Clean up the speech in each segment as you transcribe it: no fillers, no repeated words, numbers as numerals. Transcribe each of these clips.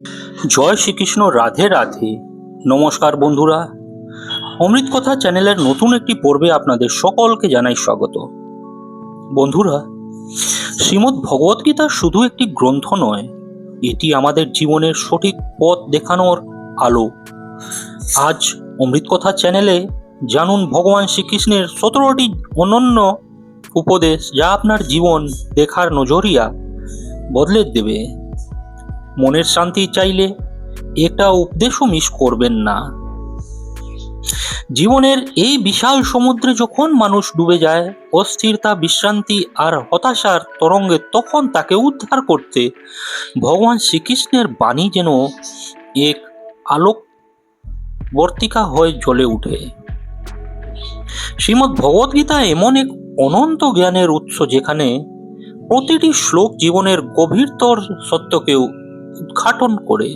জয় শ্রীকৃষ্ণ, রাধে রাধে। নমস্কার বন্ধুরা, অমৃত কথা চ্যানেলের নতুন একটি পর্বে আপনাদের সকলকে জানাই স্বাগত। বন্ধুরা, শ্রীমদ্ ভগবদ্গীতা শুধু একটি গ্রন্থ নয়, এটি আমাদের জীবনের সঠিক পথ দেখানোর আলো। আজ অমৃত কথা চ্যানেলে জানুন ভগবান শ্রীকৃষ্ণের 17টি অনন্য উপদেশ, যা আপনার জীবন দেখার নজরিয়া বদলে দেবে। মনের শান্তি চাইলে একটা উপদেশও মিস করবেন না। জীবনের এই বিশাল সমুদ্রে যখন মানুষ ডুবে যায় অস্থিরতা, বিশ্রান্তি আর হতাশার তরঙ্গে, তখন তাকে উদ্ধার করতে ভগবান শ্রীকৃষ্ণের বাণী যেন এক আলোক বর্তিকা হয়ে জ্বলে উঠে। শ্রীমদ্ ভগবদ্গীতা এমন এক অনন্ত জ্ঞানের উৎস, যেখানে প্রতিটি শ্লোক জীবনের গভীরতর সত্যকে উদ্ঘাটন করে।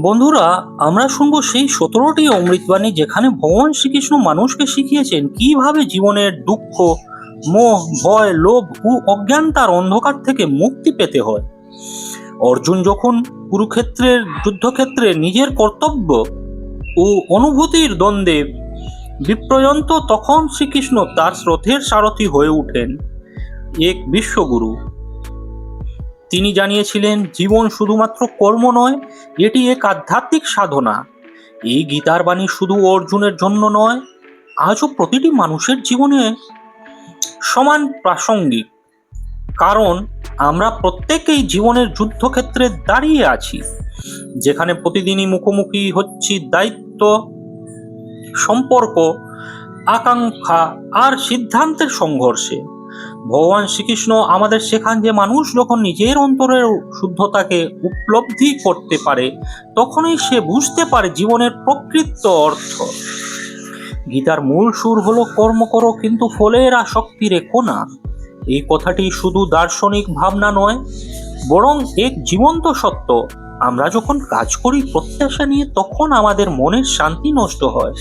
বন্ধুরা, আমরা শুনবো সেই 17টি অমৃতবাণী, যেখানে ভগবান শ্রীকৃষ্ণ মানুষকে শিখিয়েছেন কিভাবে জীবনের দুঃখ, মোহ, ভয়, লোভ ও অজ্ঞানতার অন্ধকার থেকে মুক্তি পেতে হয়। অর্জুন যখন কুরুক্ষেত্রের যুদ্ধক্ষেত্রে নিজের কর্তব্য ও অনুভূতির দ্বন্দ্বে বিপ্রয়ন্ত, তখন শ্রীকৃষ্ণ তার রথের সারথি হয়ে ওঠেন এক বিশ্বগুরু। তিনি জানিয়েছিলেন, জীবন শুধুমাত্র কর্ম নয়, এটি এক আধ্যাত্মিক সাধনা। এই গীতার বাণী শুধু অর্জুনের জন্য নয়, আজও প্রতিটি মানুষের জীবনে সমান প্রাসঙ্গিক, কারণ আমরা প্রত্যেকেই জীবনের যুদ্ধক্ষেত্রে দাঁড়িয়ে আছি, যেখানে প্রতিদিনই মুখোমুখি হচ্ছি দায়িত্ব, সম্পর্ক, আকাঙ্ক্ষা আর সিদ্ধান্তের সংঘর্ষে। ভগবান শ্রীকৃষ্ণ আমাদের শেখান যে মানুষ যখন নিজের অন্তরের শুদ্ধতাকে উপলব্ধি করতে পারে, তখনই সে বুঝতে পারে জীবনের প্রকৃত অর্থ। গীতার মূল সুর হলো, কর্ম করো কিন্তু ফলের আসক্তি রেখো না। এই কথাটি শুধু দার্শনিক ভাবনা নয়, বরং এক জীবন্ত সত্য। আমরা যখন কাজ করি প্রত্যাশা নিয়ে, তখন আমাদের মনের শান্তি নষ্ট হয়,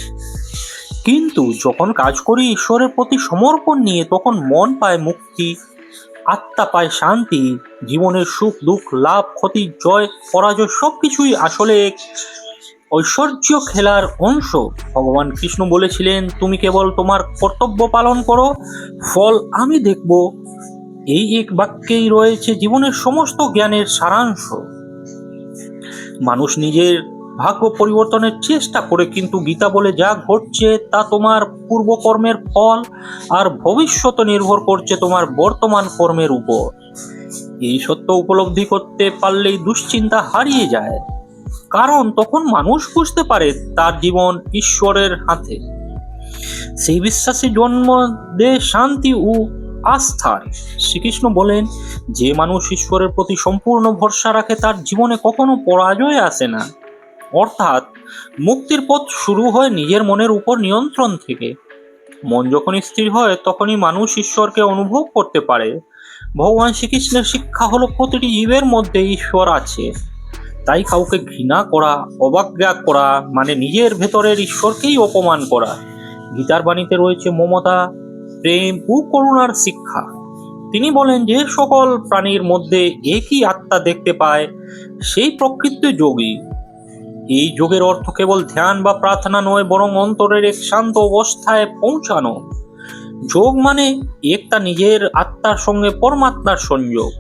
কিন্তু যখন কাজ করি ঈশ্বরের প্রতি সমর্পণ নিয়ে, তখন মন পায় মুক্তি, আত্মা পায় শান্তি। জীবনের সুখ, দুঃখ, লাভ, ক্ষতি, জয়, পরাজয় সবকিছুই আসলে এক ঐশ্বর্য খেলার অংশ। ভগবান কৃষ্ণ বলেছিলেন, তুমি কেবল তোমার কর্তব্য পালন করো, ফল আমি দেখব। এই এক বাক্যেই রয়েছে জীবনের সমস্ত জ্ঞানের সারাংশ। মানুষ নিজের ভাগ্য পরিবর্তনের চেষ্টা করে, কিন্তু গীতা বলে, যা ঘটছে তা তোমার পূর্বকর্মের ফল, আর ভবিষ্যৎ নির্ভর করছে তোমার বর্তমান কর্মের উপর। এই সত্য উপলব্ধি করতে পারলেই দুশ্চিন্তা হারিয়ে যায়, কারণ তখন মানুষ বুঝতে পারে তার জীবন ঈশ্বরের হাতে। সেই বিশ্বাসে জন্ম দেয় শান্তি ও আস্থার। শ্রীকৃষ্ণ বলেন, যে মানুষ ঈশ্বরের প্রতি সম্পূর্ণ ভরসা রাখে, তার জীবনে কখনো পরাজয় আসে না। অর্থাৎ মুক্তির পথ শুরু হয় নিজের মনের উপর নিয়ন্ত্রণ থেকে। মন যখন স্থির হয়, তখনই মানুষ ঈশ্বরকে অনুভব করতে পারে। ভগবান শ্রীকৃষ্ণের শিক্ষা হলো, প্রতিটি জীবের মধ্যে ঈশ্বর আছে, তাই কাউকে ঘৃণা করা, অবজ্ঞা করা মানে নিজের ভেতরের ঈশ্বরকেই অপমান করা। গীতার বাণীতে রয়েছে মমতা, প্রেম ও করুণার শিক্ষা। তিনি বলেন, যে সকল প্রাণীর মধ্যে একই আত্মা দেখতে পায়, সেই প্রকৃত যোগী। এই যোগের অর্থ কেবল ধ্যান বা প্রার্থনা নয়, বরং অন্তরের এক শান্ত অবস্থায় পৌঁছানো। যোগ মানে একটা নিজের আত্মার সঙ্গে পরমাত্মার সংযোগ।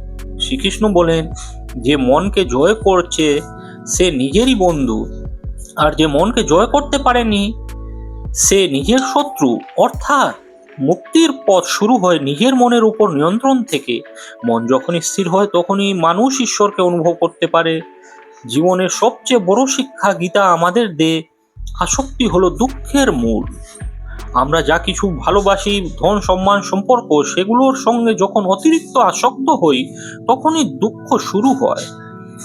শ্রীকৃষ্ণ বলেন, যে মনকে জয় করছে সে নিজেরই বন্ধু, আর যে মনকে জয় করতে পারেনি সে নিজের শত্রু। অর্থাৎ মুক্তির পথ শুরু হয় নিজের মনের উপর নিয়ন্ত্রণ থেকে। মন যখন স্থির হয়, তখনই মানুষ ঈশ্বরকে অনুভব করতে পারে। জীবনের সবচেয়ে বড় শিক্ষা গীতা আমাদের দেয়, আসক্তি হলো দুঃখের মূল। আমরা যা কিছু ভালোবাসি, ধন, সম্মান, সম্পর্ক, সেগুলোর সঙ্গে যখন অতিরিক্ত আসক্ত হই, তখনই দুঃখ শুরু হয়।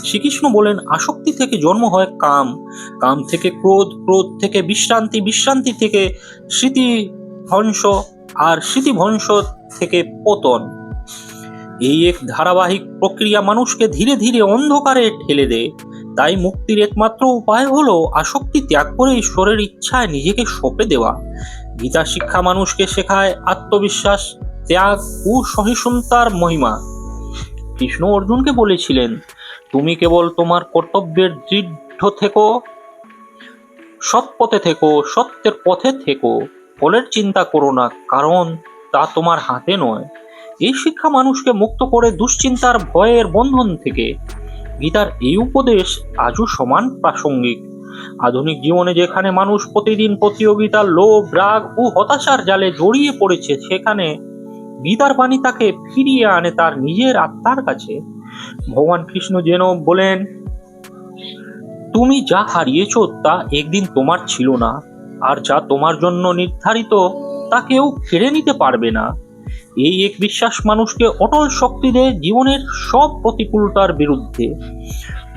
শ্রীকৃষ্ণ বলেন, আসক্তি থেকে জন্ম হয় কাম, কাম থেকে ক্রোধ, ক্রোধ থেকে বিশ্রান্তি, বিশ্রান্তি থেকে স্মৃতিভ্রংশ, আর স্মৃতিভ্রংশ থেকে পতন। এই এক ধারাবাহিক প্রক্রিয়া মানুষকে ধীরে ধীরে অন্ধকারে ঠেলে দেয়। তাই মুক্তির একমাত্র উপায় হলো আসক্তি ত্যাগ করে ঈশ্বরের ইচ্ছায় নিজেকে সঁপে দেওয়া। গীতা শিক্ষা মানুষকে শেখায় আত্মবিশ্বাস, ত্যাগ ও সহিষ্ণুতার মহিমা। কৃষ্ণ অর্জুনকে বলেছিলেন, তুমি কেবল তোমার কর্তব্যের দৃঢ় থেকো, সৎ পথে থেকো, সত্যের পথে থেকো, ফলের চিন্তা করো না, কারণ তা তোমার হাতে নয়। এই শিক্ষা মানুষকে মুক্ত করে দুশ্চিন্তার ভয়ের বন্ধন থেকে। গীতার এই উপদেশ আজও সমান প্রাসঙ্গিক। আধুনিক জীবনে যেখানে মানুষ প্রতিদিন প্রতিযোগিতা, লোভ, রাগ ও হতাশার জালে জড়িয়ে পড়েছে, সেখানে গীতার বাণী তাকে ফিরিয়ে আনে তার নিজের আত্মার কাছে। ভগবান কৃষ্ণ যেন বলেন, তুমি যা হারিয়েছ তা একদিন তোমার ছিল না, আর যা তোমার জন্য নির্ধারিত তা কেউ কেড়ে নিতে পারবে না। এই এক বিশ্বাস মানুষকে অটল শক্তি দেয় জীবনের সব প্রতিকূলতার বিরুদ্ধে।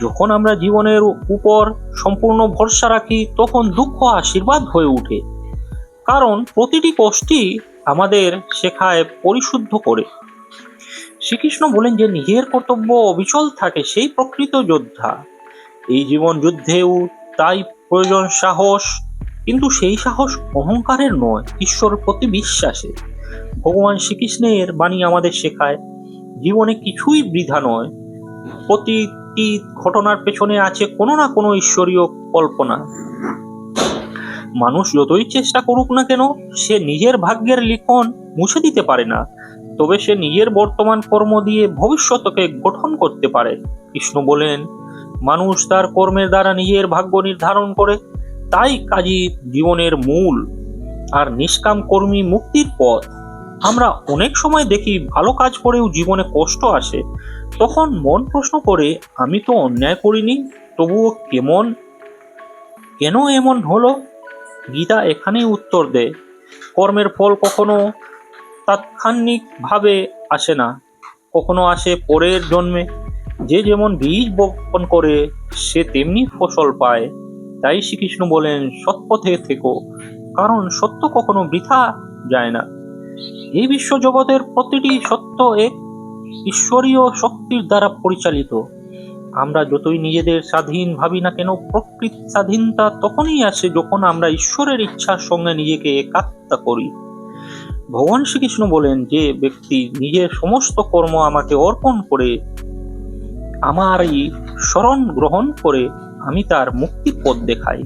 যখন আমরা জীবনের উপর সম্পূর্ণ ভরসা রাখি, তখন দুঃখ আশীর্বাদ হয়ে ওঠে, কারণ প্রতিটি কষ্টই আমাদের শেখায় পরিশুদ্ধ করে। শ্রীকৃষ্ণ বলেন যে নিজের কর্তব্য অবিচল থাকে সেই প্রকৃত যোদ্ধা। এই জীবন যুদ্ধেও তাই প্রয়োজন সাহস, কিন্তু সেই সাহস অহংকারের নয়, ঈশ্বরের প্রতি বিশ্বাসের। ভগবান শ্রীকৃষ্ণের বাণী আমাদের শেখায় জীবনে কিছুই বৃথা নয়, প্রতিটি ঘটনার পেছনে আছে কোনো না কোনো ঈশ্বরীয় কল্পনা। মানুষ যতই চেষ্টা করুক না কেন, সে নিজের ভাগ্যের লিখন মুছে দিতে পারে না, তবে সে নিজের বর্তমান কর্ম দিয়ে ভবিষ্যৎকে গঠন করতে পারে। কৃষ্ণ বলেন, মানুষ তার কর্মের দ্বারা নিজের ভাগ্য নির্ধারণ করে, তাই কাজই জীবনের মূল, আর নিষ্কাম কর্মী মুক্তির পথ। আমরা অনেক সময় দেখি ভালো কাজ করেও জীবনে কষ্ট আসে, তখন মন প্রশ্ন করে, আমি তো অন্যায় করিনি, তবুও কেন এমন হলো? গীতা এখানেই উত্তর দেয়, কর্মের ফল কখনো তাৎক্ষণিকভাবে আসে না, কখনো আসে পরের জন্মে। যে যেমন বীজ বপন করে সে তেমনি ফসল পায়। তাই শ্রীকৃষ্ণ বলেন, সৎপথে থেকো, কারণ সত্য কখনো বৃথা যায় না। এই বিশ্ব জগতের প্রতিটি সত্য এক ঈশ্বরীয় শক্তির দ্বারা পরিচালিত। আমরা যতই নিজেদের স্বাধীন ভাবি না কেন, প্রকৃত স্বাধীনতা তখনই আসে যখন আমরা ঈশ্বরের ইচ্ছার সঙ্গে নিজেকে একাত্ম করি। ভগবান শ্রীকৃষ্ণ বলেন, যে ব্যক্তি নিজের সমস্ত কর্ম আমাকে অর্পণ করে আমারই শরণ গ্রহণ করে, আমি তার মুক্তির পথ দেখাই।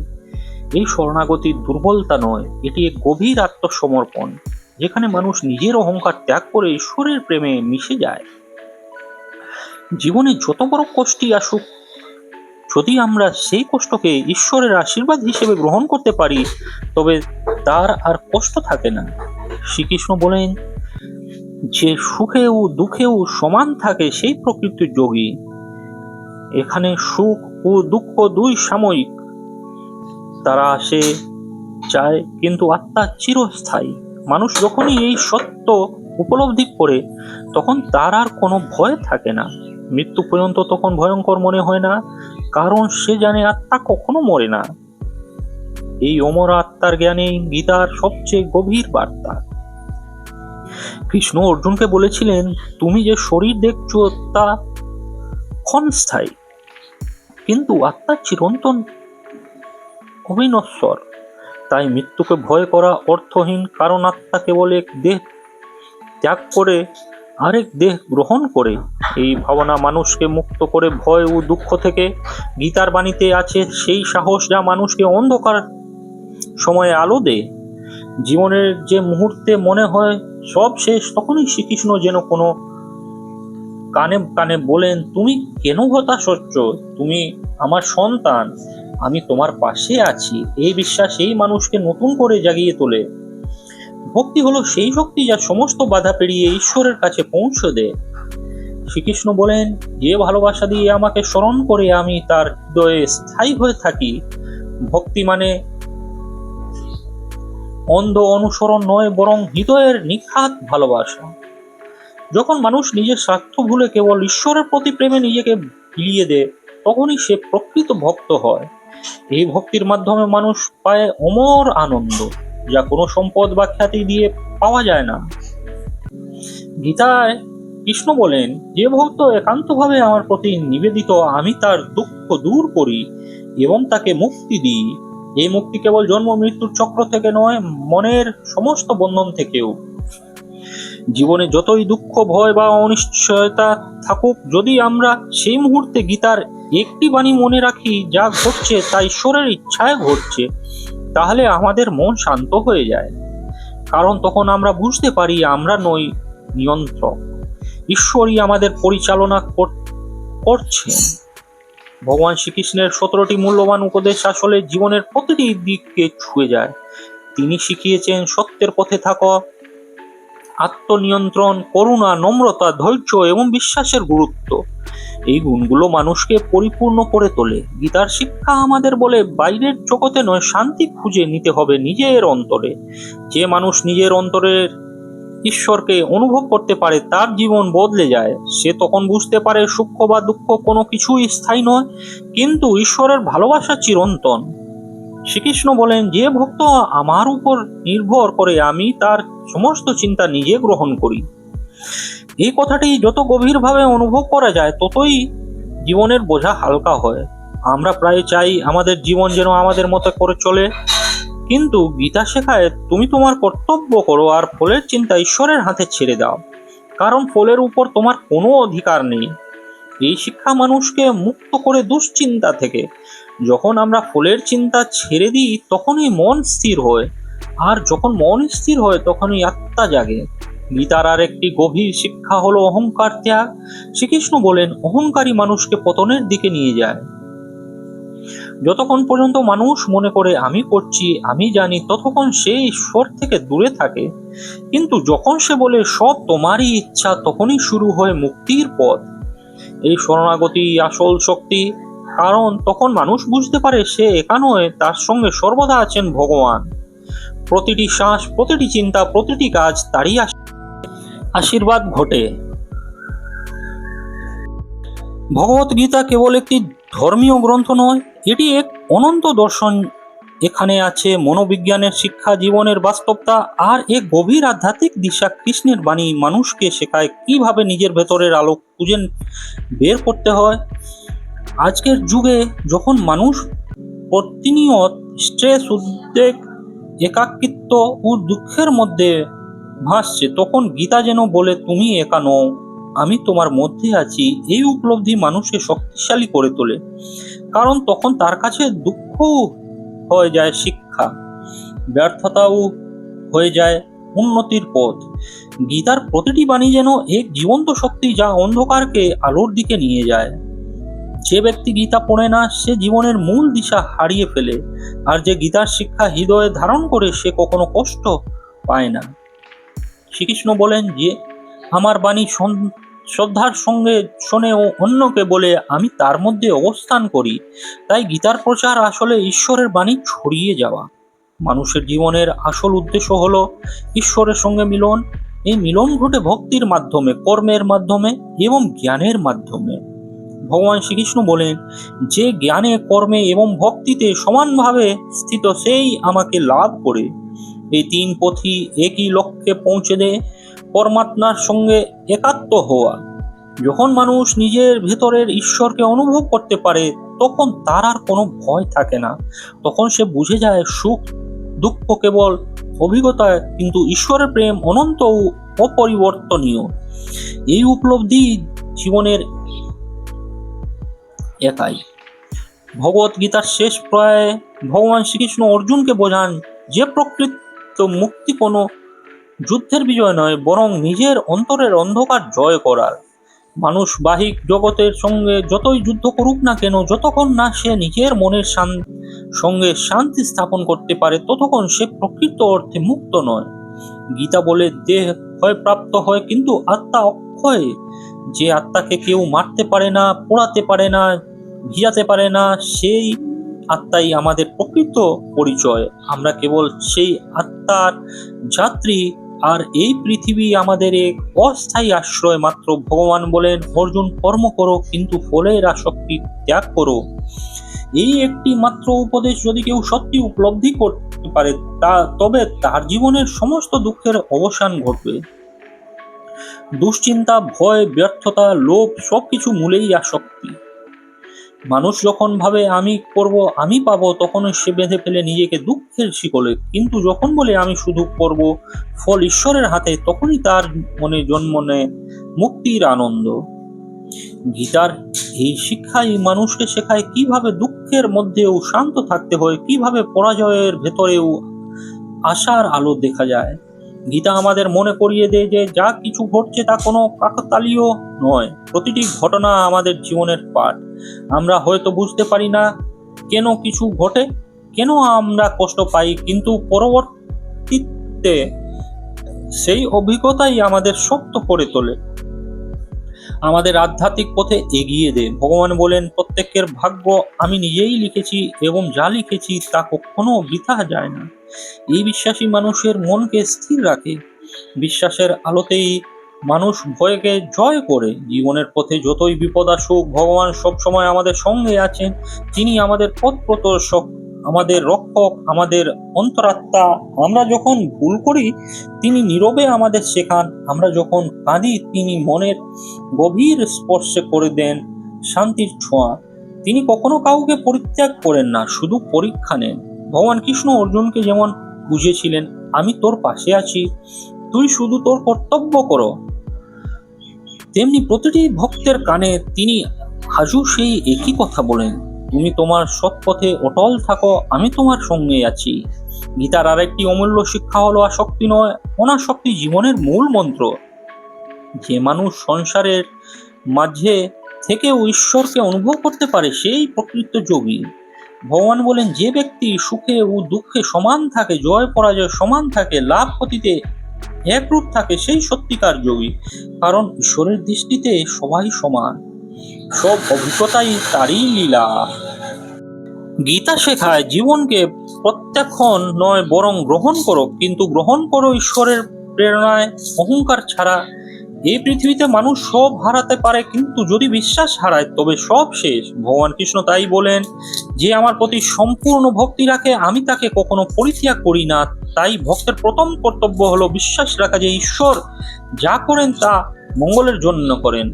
এই শরণাগতি দুর্বলতা নয়, এটি এক গভীর আত্মসমর্পণ, যেখানে মানুষ নিজের অহংকার ত্যাগ করে ঈশ্বরের প্রেমে মিশে যায়। জীবনে যত বড় কষ্টই আসুক, যদি আমরা সেই কষ্টকে ঈশ্বরের আশীর্বাদ হিসেবে গ্রহণ করতে পারি, তবে তার আর কষ্ট থাকে না। শ্রীকৃষ্ণ বলেন, যে সুখেও দুঃখেও সমান থাকে সেই প্রকৃত যোগী। এখানে সুখ ও দুঃখ দুই সাময়িক, তারা আসে যায়, কিন্তু আত্মা চিরস্থায়ী। মানুষ যখনই এই সত্য উপলব্ধি করে, তখন তার আর কোনো ভয় থাকে না। মৃত্যু পর্যন্ত তখন ভয়ঙ্কর মনে হয় না, কারণ সে জানে আত্মা কখনো মরে না। এই অমর আত্মার জ্ঞানে গীতার সবচেয়ে গভীর বার্তা। কৃষ্ণ অর্জুনকে বলেছিলেন, তুমি যে শরীর দেখছো তা ক্ষণস্থায়ী, কিন্তু আত্মা চিরন্তন, অবিনশ্বর। তাই মৃত্যুকে ভয় করা অর্থহীন, কারণ আত্মা কেবল এক দেহ ত্যাগ করে আরেক দেহ গ্রহণ করে। এই ভাবনা মানুষকে মুক্ত করে ভয় ও দুঃখ থেকে। গীতার বাণীতে আছে সেই সাহস যা মানুষকে অন্ধকার সময়ে আলো দেয়। জীবনের যে মুহূর্তে মনে হয় সব শেষ, তখনই শ্রীকৃষ্ণ যেন কোনো কানে কানে বলেন, তুমি কেন হতাশ হচ্ছ? তুমি আমার সন্তান, আমি তোমার পাশে আছি। এই বিশ্বাস এই মানুষকে নতুন করে জাগিয়ে তোলে। ভক্তি হলো সেই শক্তি যা সমস্ত বাধা পেরিয়ে ঈশ্বরের কাছে পৌঁছে দেয়। শ্রীকৃষ্ণ বলেন, যে ভালোবাসা দিয়ে আমাকে স্মরণ করে আমি তার হৃদয়ে স্থায়ী হয়ে থাকি। ভক্তি মানে অন্ধ অনুসরণ নয়, বরং হৃদয়ের নিখাত ভালোবাসা। যখন মানুষ নিজের স্বার্থ ভুলে কেবল ঈশ্বরের প্রতি প্রেমে নিজেকে বিলিয়ে দেয়, তখনই সে প্রকৃত ভক্ত হয়। এই ভক্তির মাধ্যমে মানুষ পায় অমর আনন্দ, যা কোনো সম্পদ বা খ্যাতি দিয়ে পাওয়া যায় না। গীতায় কৃষ্ণ বলেন, যে ভক্ত একান্তভাবে আমার প্রতি নিবেদিত, আমি তার দুঃখ দূর করি এবং তাকে মুক্তি দিই। এই মুক্তি কেবল জন্ম মৃত্যুর চক্র থেকে নয়, মনের সমস্ত বন্ধন থেকেও। জীবনে যতই দুঃখ, ভয় বা অনিশ্চয়তা থাকুক, যদি আমরা সেই মুহূর্তে গীতার একটি বাণী মনে রাখি, যা ঘটছে তা ঈশ্বরের ইচ্ছায় ঘটছে, তাহলে আমাদের মন শান্ত হয়ে যায়। কারণ তখন আমরা বুঝতে পারি আমরা নই নিয়ন্ত্রক, ঈশ্বরই আমাদের পরিচালনা করছেন। ভগবান শ্রীকৃষ্ণের 17টি মূল্যবান উপদেশ আসলে জীবনের প্রতিটি দিককে ছুঁয়ে যায়। তিনি শিখিয়েছেন সত্যের পথে থাকা, আত্মনিয়ন্ত্রণ, করুণা, নম্রতা, ধৈর্য এবং বিশ্বাসের গুরুত্ব। এই গুণগুলো মানুষকে পরিপূর্ণ করে তোলে। গীতার শিক্ষা আমাদের বলে, বাইরের জগতে নয়, শান্তি খুঁজে নিতে হবে নিজের অন্তরে। যে মানুষ নিজের অন্তরের ঈশ্বরকে অনুভব করতে পারে, তার জীবন বদলে যায়। সে তখন বুঝতে পারে সুখ বা দুঃখ কোনো কিছুই স্থায়ী নয়, কিন্তু ঈশ্বরের ভালোবাসা চিরন্তন। শ্রীকৃষ্ণ বলেন, যে ভক্ত আমার উপর নির্ভর করে, আমি তার সমস্ত চিন্তা নিজে গ্রহণ করি। এই কথাটি যত গভীরভাবে অনুভব করা যায়, ততই জীবনের বোঝা হালকা হয়। আমরা প্রায় চাই আমাদের জীবন যেন আমাদের মতো করে চলে, কিন্তু গীতা শেখায় তুমি তোমার কর্তব্য করো আর ফলের চিন্তা ঈশ্বরের হাতে ছেড়ে দাও, কারণ ফলের উপর তোমার কোনো অধিকার নেই। এই শিক্ষা মানুষকে মুক্ত করে দুশ্চিন্তা থেকে। যখন আমরা ফলের চিন্তা ছেড়ে দিই, তখনই মন স্থির হয়, আর যখন মন স্থির হয় তখনই আত্মা জাগে। গীতার আর একটি গভীর শিক্ষা হলো অহংকার ত্যাগ। শ্রীকৃষ্ণ বলেন, অহংকারী মানুষকে পতনের দিকে নিয়ে যায়। যতক্ষণ পর্যন্ত মানুষ মনে করে আমি করছি, আমি জানি, ততক্ষণ সে ঈশ্বর থেকে দূরে থাকে। কিন্তু যখন সে বলে সব তোমারই ইচ্ছা, তখনই শুরু হয় মুক্তির পথ। এই শরণাগতি আসল শক্তি, কারণ তখন মানুষ বুঝতে পারে সে একা নয়, তার সঙ্গে সর্বদা আছেন ভগবান। প্রতিটি শ্বাস, প্রতিটি চিন্তা, প্রতিটি কাজ তারই আশীর্বাদ ঘটে। ভগবত গীতা কেবল একটি ধর্মীয় গ্রন্থ নয়, এটি এক অনন্ত দর্শন। এখানে আছে মনোবিজ্ঞানের শিক্ষা, জীবনের বাস্তবতা আর এক গভীর আধ্যাত্মিক দিশা। কৃষ্ণের বাণী মানুষকে শেখায় কিভাবে নিজের ভেতরের আলো খুঁজে বের করতে হয়। আজকের যুগে যখন মানুষ প্রতিনিয়ত স্ট্রেস, উদ্বেগ, একাকিত্ব ও দুঃখের মধ্যে ভাসছে, তখন গীতা যেন বলে, তুমি একা নও, আমি তোমার মধ্যে আছি। এই উপলব্ধি মানুষকে শক্তিশালী করে তোলে, কারণ তখন তার কাছে দুঃখ হয়ে যায় শিক্ষা, ব্যর্থতাও হয়ে যায় উন্নতির পথ। গীতার প্রতিটি বাণী যেন এক জীবন্ত শক্তি, যা অন্ধকারকে আলোর দিকে নিয়ে যায়। যে ব্যক্তি গীতা পড়ে না, সে জীবনের মূল দিশা হারিয়ে ফেলে, আর যে গীতার শিক্ষা হৃদয়ে ধারণ করে, সে কখনো কষ্ট পায় না। শ্রীকৃষ্ণ বলেন যে আমার বাণী শ্রদ্ধার সঙ্গে শোনে ও অন্যকে বলে, আমি তার মধ্যে অবস্থান করি। তাই গীতার প্রচার আসলে ঈশ্বরের বাণী ছড়িয়ে যাওয়া। মানুষের জীবনের আসল উদ্দেশ্য হলো ঈশ্বরের সঙ্গে মিলন। এই মিলন ঘটে ভক্তির মাধ্যমে, কর্মের মাধ্যমে এবং জ্ঞানের মাধ্যমে। ভগবান শ্রীকৃষ্ণ বলেন, যে জ্ঞানে, কর্মে এবং ভক্তিতে সমানভাবে স্থিত, সেই আমাকে লাভ করে। এই তিন পথই একই লক্ষ্যে পৌঁছে দেয়, পরমাত্মার সঙ্গে একাত্ম হওয়া। যখন মানুষ নিজের ভেতরের ঈশ্বরকে অনুভব করতে পারে, তখন তার আর কোনো ভয় থাকে না। তখন সে বুঝে যায় সুখ দুঃখ কেবল অভিজ্ঞতা, কিন্তু ঈশ্বরের প্রেম অনন্ত ও অপরিবর্তনীয়। এই উপলব্ধি জীবনের একাই। ভগবত গীতার শেষ প্রায় ভগবান শ্রীকৃষ্ণ অর্জুনকে বোঝান যে প্রকৃত মুক্তি কোনো যুদ্ধের বিজয় নয়, বরং নিজের অন্তরের অন্ধকার জয় করার। মানুষ বাহিক জগতের সঙ্গে যতই যুদ্ধ করুক না কেন, যতক্ষণ না সে নিজের মনের সঙ্গে শান্তি স্থাপন করতে পারে, ততক্ষণ সে প্রকৃত অর্থে মুক্ত নয়। গীতা বলে, দেহ হয় প্রাপ্ত হয়, কিন্তু আত্মা অক্ষয়। যে আত্মাকে কেউ মারতে পারে না, পোড়াতে পারে না, ভিজাতে পারে না, সেই আত্মাই আমাদের প্রকৃত পরিচয়। আমরা কেবল সেই আত্মার যাত্রী, আর এই পৃথিবী আমাদের এক অস্থায়ী আশ্রয় মাত্র। ভগবান বলেন, অর্জুন, কর্ম করো, কিন্তু ফলের আসক্তি ত্যাগ করো। এই একটি মাত্র উপদেশ যদি কেউ সত্যি উপলব্ধি করতে পারে, তবে তার জীবনের সমস্ত দুঃখের অবসান ঘটবে। দুশ্চিন্তা, ভয়, ব্যর্থতা, লোভ সবকিছু মূলেই আসক্তি। মানুষ যখন ভাবে আমি করব, আমি পাবো, তখনই সে বেঁধে ফেলে নিজেকে দুঃখের শিকলে। কিন্তু যখন বলে আমি শুধু করব, ফল ঈশ্বরের হাতে, তখনই তার মনে জন্ম নেয় মুক্তির আনন্দ। গীতার এই শিক্ষাই মানুষকে শেখায় কিভাবে দুঃখের মধ্যেও শান্ত থাকতে হয়, কিভাবে পরাজয়ের ভেতরেও আশার আলো দেখা যায়। গীতা আমাদের মনে করিয়ে দেয় যে যা কিছু ঘটছে তা কোনো কাকতালীয় নয়, প্রতিটি ঘটনা আমাদের জীবনের পাঠ। আমরা হয়তো বুঝতে পারি না কেন কিছু ঘটে, কেন আমরা কষ্ট পাই, কিন্তু পরবর্তীতে সেই অভিজ্ঞতাই আমাদের শক্ত করে তোলে, আমাদের আধ্যাত্মিক পথে এগিয়ে দেয়। ভগবান বলেন, প্রত্যেকের ভাগ্য আমি নিজেই লিখেছি এবং যা লিখেছি তা কখনো বৃথা যায় না। এই বিশ্বাসী মানুষের মনকে স্থির রাখে। বিশ্বাসের আলোতেই মানুষ ভয়কে জয় করে। জীবনের পথে যতই বিপদ আসুক, ভগবান সবসময় আমাদের সঙ্গে আছেন। তিনি আমাদের পথ প্রদর্শক, আমাদের রক্ষক, আমাদের অন্তরাত্মা। আমরা যখন ভুল করি তিনি নীরবে আমাদের শেখান, আমরা যখন কাঁদি তিনি মনের গভীর স্পর্শে করে দেন শান্তির ছোঁয়া। তিনি কখনো কাউকে পরিত্যাগ করেন না, শুধু পরীক্ষা নেন। ভগবান কৃষ্ণ অর্জুনকে যেমন বুঝিয়েছিলেন, আমি তোর পাশে আছি, তুই শুধু তোর কর্তব্য করো, তেমনি প্রতিটি ভক্তের কানে তিনি আজও সেই একই কথা বলেন, তুমি তোমার সৎ পথে অটল থাকো, আমি তোমার সঙ্গে আছি। গীতার আরেকটি অমূল্য শিক্ষা হলো আসক্তি নয়, অনাসক্তি জীবনের মূল মন্ত্র। যে মানুষ সংসারের মাঝে থেকেও ঈশ্বরকে অনুভব করতে পারে সেই প্রকৃত যোগী। ভগবান বলেন, যে ব্যক্তি সুখে ও দুঃখে সমান থাকে, জয় পরাজয় সমান থাকে, লাভ ক্ষতিতে একরূপ থাকে, সেই সত্যিকার যোগী। কারণ ঈশ্বরের দৃষ্টিতে সবাই সমান, সব অভিজ্ঞতাই তারই লীলা। গীতা শেখায় জীবনকে প্রত্যাখ্যান নয় বরং গ্রহণ করো, কিন্তু গ্রহণ করো ঈশ্বরের প্রেরণায়, অহংকার ছাড়া। এই পৃথিবীতে মানুষ সব হারাতে পারে, কিন্তু যদি বিশ্বাস হারায় তবে সব শেষ। ভগবান কৃষ্ণ তাই বলেন, যে আমার প্রতি সম্পূর্ণ ভক্তি রাখে আমি তাকে কখনো পরিত্যাগ করি না। তাই ভক্তের প্রথম কর্তব্য হলো বিশ্বাস রাখা যে ঈশ্বর যা করেন তা মঙ্গলের জন্য করেন।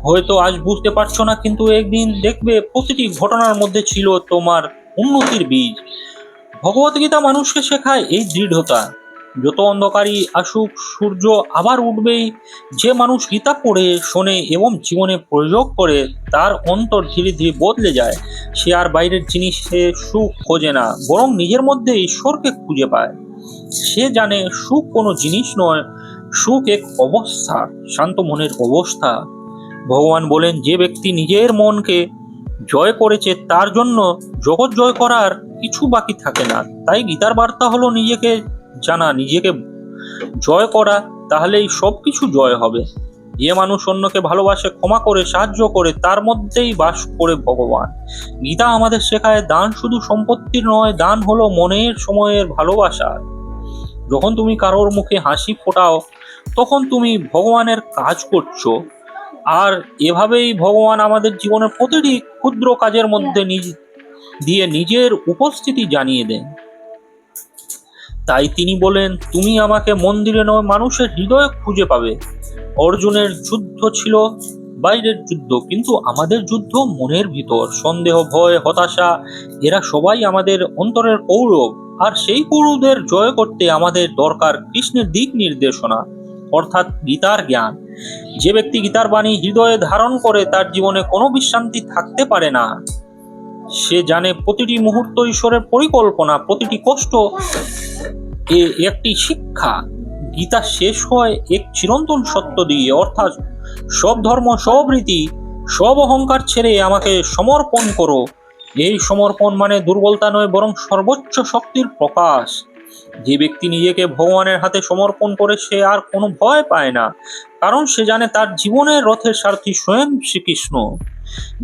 হয়তো আজ বুঝতে পারছো না, কিন্তু একদিন দেখবে প্রতিটি ঘটনার মধ্যে ছিল তোমার উন্নতির বীজ। ভগবদ্গীতা মানুষকে শেখায় এই দৃঢ়তা, যত অন্ধকারই আসুক সূর্য আবার উঠবেই। যে মানুষ গীতা পড়ে, শোনে এবং জীবনে প্রয়োগ করে, তার অন্তর ধীরে ধীরে বদলে যায়। সে আর বাইরের জিনিসে সুখ খোঁজে না, বরং নিজের মধ্যে ঈশ্বরকে খুঁজে পায়। সে জানে সুখ কোনো জিনিস নয়, সুখ এক অবস্থা, শান্ত মনের অবস্থা। ভগবান বলেন, যে ব্যক্তি নিজের মনকে জয় করেছে তার জন্য জগৎ জয় করার কিছু বাকি থাকে না। তাই গীতার বার্তা হলো নিজেকে জানা, নিজেকে জয় করা, তাহলেই সবকিছু জয় হবে। যে মানুষ অন্যকে ভালোবাসে, ক্ষমা করে, সাহায্য করে, তার মধ্যেই বাস করে ভগবান। গীতা আমাদের শেখায় দান শুধু সম্পত্তির নয়, দান হলো মনের, সময়ের, ভালোবাসা। যখন তুমি কারোর মুখে হাসি ফোটাও তখন তুমি ভগবানের কাজ করছো। আর এভাবেই ভগবান আমাদের জীবনের প্রতিটি ক্ষুদ্র কাজের মধ্যে দিয়ে নিজের উপস্থিতি জানিয়ে দেন। তাই তিনি বলেন, তুমি আমাকে মন্দিরে নয় মানুষের হৃদয়ে খুঁজে পাবে। অর্জুনের যুদ্ধ ছিল বাইরের যুদ্ধ, কিন্তু আমাদের যুদ্ধ মনের ভিতর। সন্দেহ, ভয়, হতাশা, এরা সবাই আমাদের অন্তরের কৌরব। আর সেই কৌরবদের জয় করতে আমাদের দরকার কৃষ্ণের দিক নির্দেশনা, অর্থাৎ গীতার জ্ঞান। যে ব্যক্তি গীতার বাণী হৃদয়ে ধারণ করে তার জীবনে কোনো বিশ্রান্তি থাকতে পারে না। সে জানে প্রতিটি মুহূর্ত ঈশ্বরের পরিকল্পনা, প্রতিটি কষ্ট একটি শিক্ষা। গীতা শেষ হয় এক চিরন্তন সত্য দিয়ে, অর্থাৎ সব ধর্ম, সব রীতি, সব অহংকার ছেড়ে আমাকে সমর্পণ করো। এই সমর্পণ মানে দুর্বলতা নয়, বরং সর্বোচ্চ শক্তির প্রকাশ। যে ব্যক্তি নিজেকে ভগবানের হাতে সমর্পণ করে সে আর কোনো ভয় পায় না, কারণ সে জানে তার জীবনের রথের সারথি স্বয়ং শ্রীকৃষ্ণ।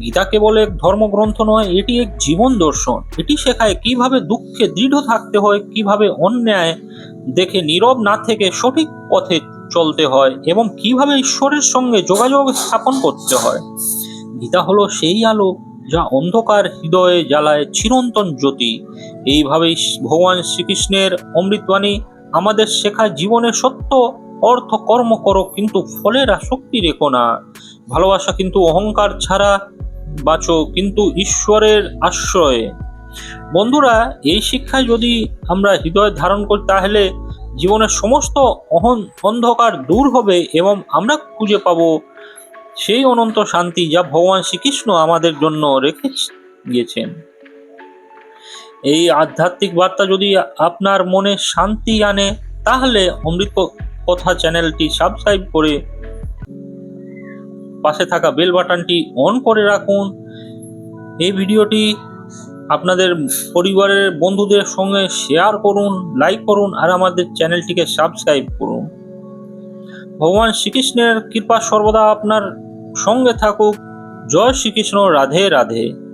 গীতা কেবল এক ধর্মগ্রন্থ নয়, এটি এক জীবন দর্শন। এটি শেখায় কিভাবে দুঃখে দৃঢ় থাকতে হয়, কিভাবে অন্যায় দেখে নীরব না থেকে সঠিক পথে চলতে হয়, এবং কিভাবে ঈশ্বরের সঙ্গে যোগাযোগ স্থাপন করতে হয়। গীতা হলো সেই আলো যা অন্ধকার হৃদয়ে জ্বালায় চিরন্তন জ্যোতি। এইভাবেই ভগবান শ্রীকৃষ্ণের অমৃতবাণী আমাদের শেখায় জীবনের সত্য অর্থ, কর্ম করো কিন্তু ফলের আসক্তি রেখো না। ভালোবাসা কিন্তু অহংকার ছাড়া বাঁচো কিন্তু ঈশ্বরের আশ্রয়ে। বন্ধুরা, এই শিক্ষায় যদি আমরা হৃদয় ধারণ করি তাহলে জীবনের সমস্ত অন্ধকার দূর হবে এবং আমরা খুঁজে পাবো সেই অনন্ত শান্তি যা ভগবান শ্রীকৃষ্ণ আমাদের জন্য রেখে গিয়েছেন। এই আধ্যাত্মিক বার্তা যদি আপনার মনে শান্তি আনে তাহলে অমৃত কথা চ্যানেলটি সাবস্ক্রাইব করে পাশে থাকা বেল বাটনটি অন করে রাখুন। এই ভিডিওটি আপনাদের পরিবারের বন্ধুদের সঙ্গে শেয়ার করুন, লাইক করুন আর আমাদের চ্যানেলটিকে সাবস্ক্রাইব করুন। ভগবান শ্রীকৃষ্ণের কৃপা সর্বদা আপনার সঙ্গে থাকুক। জয় শ্রীকৃষ্ণ। রাধে রাধে।